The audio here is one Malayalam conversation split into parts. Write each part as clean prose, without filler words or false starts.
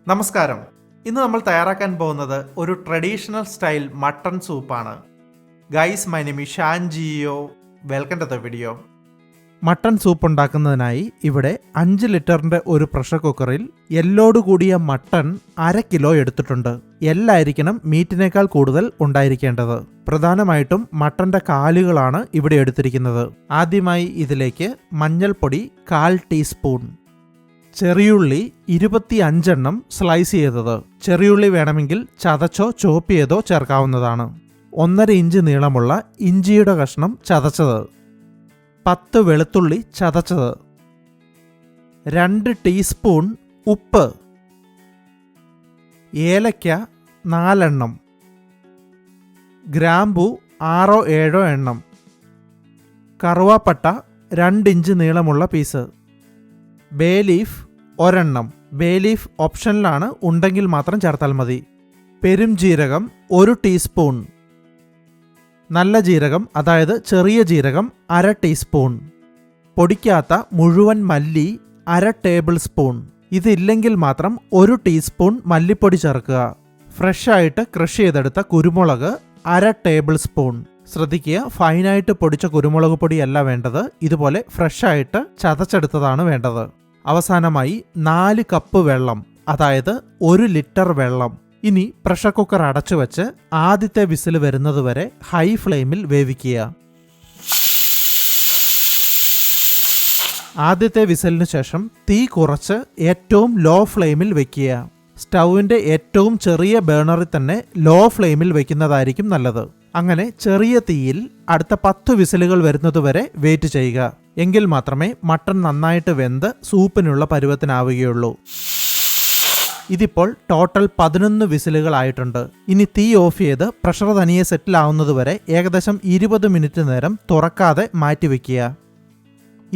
നമസ്കാരം. ഇന്ന് നമ്മൾ തയ്യാറാക്കാൻ പോകുന്നത് ഒരു ട്രഡീഷണൽ സ്റ്റൈൽ മട്ടൺ സൂപ്പാണ്. Guys, my name is Shaan Geo. Welcome to the video. Mutton soup ഉണ്ടാക്കുന്നതിനായി ഇവിടെ 5 ലിറ്ററിൻ്റെ ഒരു പ്രഷർ കുക്കറിൽ എല്ലോട് കൂടിയ മട്ടൺ 1/2 കിലോ എടുത്തിട്ടുണ്ട്. എല്ലായിരിക്കണം മീറ്റിനേക്കാൾ കൂടുതൽ ഉണ്ടായിരിക്കേണ്ടത്. പ്രധാനമായിട്ടും മട്ടൻ്റെ കാലുകളാണ് ഇവിടെ എടുത്തിരിക്കുന്നത്. ആദ്യമായി ഇതിലേക്ക് മഞ്ഞൾപ്പൊടി 1/4 ടീസ്പൂൺ, ചെറിയുള്ളി 25 എണ്ണം സ്ലൈസ് ചെയ്തത്. ചെറിയുള്ളി വേണമെങ്കിൽ ചതച്ചോ ചോപ്പ് ചെയ്തോ ചേർക്കാവുന്നതാണ്. 1.5 ഇഞ്ച് നീളമുള്ള ഇഞ്ചിയുടെ കഷ്ണം ചതച്ചത്, 10 വെളുത്തുള്ളി ചതച്ചത്, 2 ടീസ്പൂൺ ഉപ്പ്, ഏലക്ക 4 എണ്ണം, ഗ്രാമ്പു 6-7 എണ്ണം, കറുവാപ്പട്ട 2 ഇഞ്ച് നീളമുള്ള പീസ്, ബേ ലീഫ് 1 എണ്ണം. ബേ ലീഫ് ഓപ്ഷനിലാണ്, ഉണ്ടെങ്കിൽ മാത്രം ചേർത്താൽ മതി. പെരുംജീരകം 1 ടീസ്പൂൺ, നല്ല ജീരകം അതായത് ചെറിയ ജീരകം 1/2 ടീസ്പൂൺ, പൊടിക്കാത്ത മുഴുവൻ മല്ലി 1/2 ടേബിൾ സ്പൂൺ. ഇതില്ലെങ്കിൽ മാത്രം 1 ടീസ്പൂൺ മല്ലിപ്പൊടി ചേർക്കുക. ഫ്രഷ് ആയിട്ട് ക്രഷ് ചെയ്തെടുത്ത കുരുമുളക് 1/2 ടേബിൾ സ്പൂൺ. ശ്രദ്ധിക്കുക, ഫൈനായിട്ട് പൊടിച്ച കുരുമുളക് പൊടിയല്ല വേണ്ടത്, ഇതുപോലെ ഫ്രഷ് ആയിട്ട് ചതച്ചെടുത്തതാണ് വേണ്ടത്. അവസാനമായി 4 കപ്പ് വെള്ളം, അതായത് 1 ലിറ്റർ വെള്ളം. ഇനി പ്രഷർ കുക്കർ അടച്ചു വെച്ച് ആദ്യത്തെ വിസിൽ വരുന്നതുവരെ ഹൈ ഫ്ലെയിമിൽ വേവിക്കുക. ആദ്യത്തെ വിസിലിന് ശേഷം തീ കുറച്ച് ഏറ്റവും ലോ ഫ്ലെയിമിൽ വെക്കുക. സ്റ്റൗവിൻ്റെ ഏറ്റവും ചെറിയ ബേണറിൽ തന്നെ ലോ ഫ്ലെയിമിൽ വെക്കുന്നതായിരിക്കും നല്ലത്. അങ്ങനെ ചെറിയ തീയിൽ അടുത്ത 10 വിസിലുകൾ വരുന്നതുവരെ വെയിറ്റ് ചെയ്യുക. എങ്കിൽ മാത്രമേ മട്ടൺ നന്നായിട്ട് വെന്ത് സൂപ്പിനുള്ള പരുവത്തിനാവുകയുള്ളൂ. ഇതിപ്പോൾ ടോട്ടൽ 11 വിസിലുകളായിട്ടുണ്ട്. ഇനി തീ ഓഫ് ചെയ്ത് പ്രഷർ തനിയെ സെറ്റിൽ ആവുന്നതുവരെ ഏകദേശം 20 മിനിറ്റ് നേരം തുറക്കാതെ മാറ്റിവെക്കുക.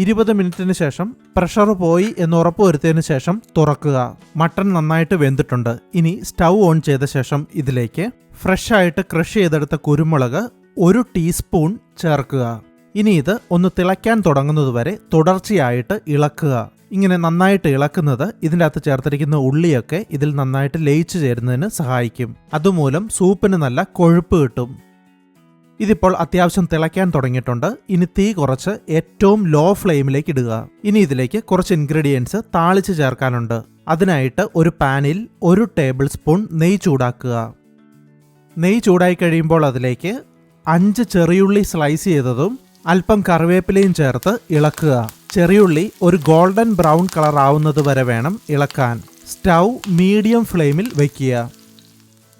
20 മിനിറ്റിന് ശേഷം പ്രഷർ പോയി എന്ന് ഉറപ്പുവരുത്തിയതിനു ശേഷം തുറക്കുക. മട്ടൺ നന്നായിട്ട് വെന്തിട്ടുണ്ട്. ഇനി സ്റ്റൗ ഓൺ ചെയ്ത ശേഷം ഇതിലേക്ക് ഫ്രഷ് ആയിട്ട് ക്രഷ് ചെയ്തെടുത്ത കുരുമുളക് 1 ടീസ്പൂൺ ചേർക്കുക. ഇനി ഇത് ഒന്ന് തിളയ്ക്കാൻ തുടങ്ങുന്നതുവരെ തുടർച്ചയായിട്ട് ഇളക്കുക. ഇങ്ങനെ നന്നായിട്ട് ഇളക്കുന്നത് ഇതിൻ്റെ അകത്ത് ചേർത്തിരിക്കുന്ന ഉള്ളിയൊക്കെ ഇതിൽ നന്നായിട്ട് ലയിച്ചു ചേരുന്നതിന് സഹായിക്കും. അതുമൂലം സൂപ്പിന് നല്ല കൊഴുപ്പ് കിട്ടും. ഇതിപ്പോൾ അത്യാവശ്യം തിളയ്ക്കാൻ തുടങ്ങിയിട്ടുണ്ട്. ഇനി തീ കുറച്ച് ഏറ്റവും ലോ ഫ്ലെയിമിലേക്ക് ഇടുക. ഇനി ഇതിലേക്ക് കുറച്ച് ഇൻഗ്രീഡിയൻസ് താളിച്ച് ചേർക്കാനുണ്ട്. അതിനായിട്ട് ഒരു പാനിൽ 1 ടേബിൾ സ്പൂൺ നെയ്യ് ചൂടാക്കുക. നെയ്യ് ചൂടായി കഴിയുമ്പോൾ അതിലേക്ക് 5 ചെറിയുള്ളി സ്ലൈസ് ചെയ്തതും അല്പം കറിവേപ്പിലയും ചേർത്ത് ഇളക്കുക. ചെറിയുള്ളി ഒരു ഗോൾഡൻ ബ്രൗൺ കളർ ആവുന്നത് വരെ വേണം ഇളക്കാൻ. സ്റ്റൗ മീഡിയം ഫ്ലെയിമിൽ വയ്ക്കുക.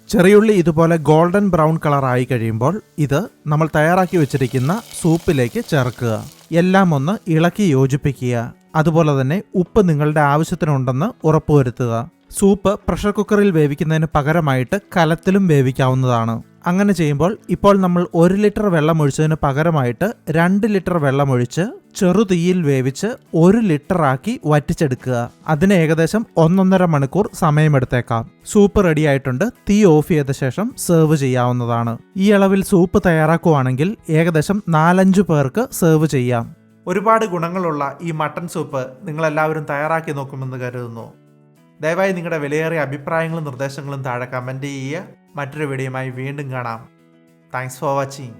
ചെറിയുള്ളി ഇതുപോലെ ഗോൾഡൻ ബ്രൗൺ കളർ ആയി കഴിയുമ്പോൾ ഇത് നമ്മൾ തയ്യാറാക്കി വെച്ചിരിക്കുന്ന സൂപ്പിലേക്ക് ചേർക്കുക. എല്ലാം ഒന്ന് ഇളക്കി യോജിപ്പിക്കുക. അതുപോലെ തന്നെ ഉപ്പ് നിങ്ങളുടെ ആവശ്യത്തിനുണ്ടെന്ന് ഉറപ്പുവരുത്തുക. സൂപ്പ് പ്രഷർ കുക്കറിൽ വേവിക്കുന്നതിന് പകരമായിട്ട് കലത്തിലും വേവിക്കാവുന്നതാണ്. അങ്ങനെ ചെയ്യുമ്പോൾ ഇപ്പോൾ നമ്മൾ 1 ലിറ്റർ വെള്ളം ഒഴിച്ചതിന് പകരമായിട്ട് 2 ലിറ്റർ വെള്ളം ഒഴിച്ച് ചെറുതീയിൽ വേവിച്ച് 1 ലിറ്റർ ആക്കി വറ്റിച്ചെടുക്കുക. അതിന് ഏകദേശം 1.5 മണിക്കൂർ സമയമെടുത്തേക്കാം. സൂപ്പ് റെഡി ആയിട്ടുണ്ട്. തീ ഓഫ് ചെയ്ത ശേഷം സെർവ് ചെയ്യാവുന്നതാണ്. ഈ അളവിൽ സൂപ്പ് തയ്യാറാക്കുവാണെങ്കിൽ ഏകദേശം 4-5 പേർക്ക് സെർവ് ചെയ്യാം. ഒരുപാട് ഗുണങ്ങളുള്ള ഈ മട്ടൺ സൂപ്പ് നിങ്ങളെല്ലാവരും തയ്യാറാക്കി നോക്കുമെന്ന് കരുതുന്നു. ദയവായി നിങ്ങളുടെ വിലയേറിയ അഭിപ്രായങ്ങളും നിർദ്ദേശങ്ങളും താഴെ കമൻറ്റ് ചെയ്യുക. മറ്റൊരു വീഡിയോയുമായി വീണ്ടും കാണാം. Thanks for watching.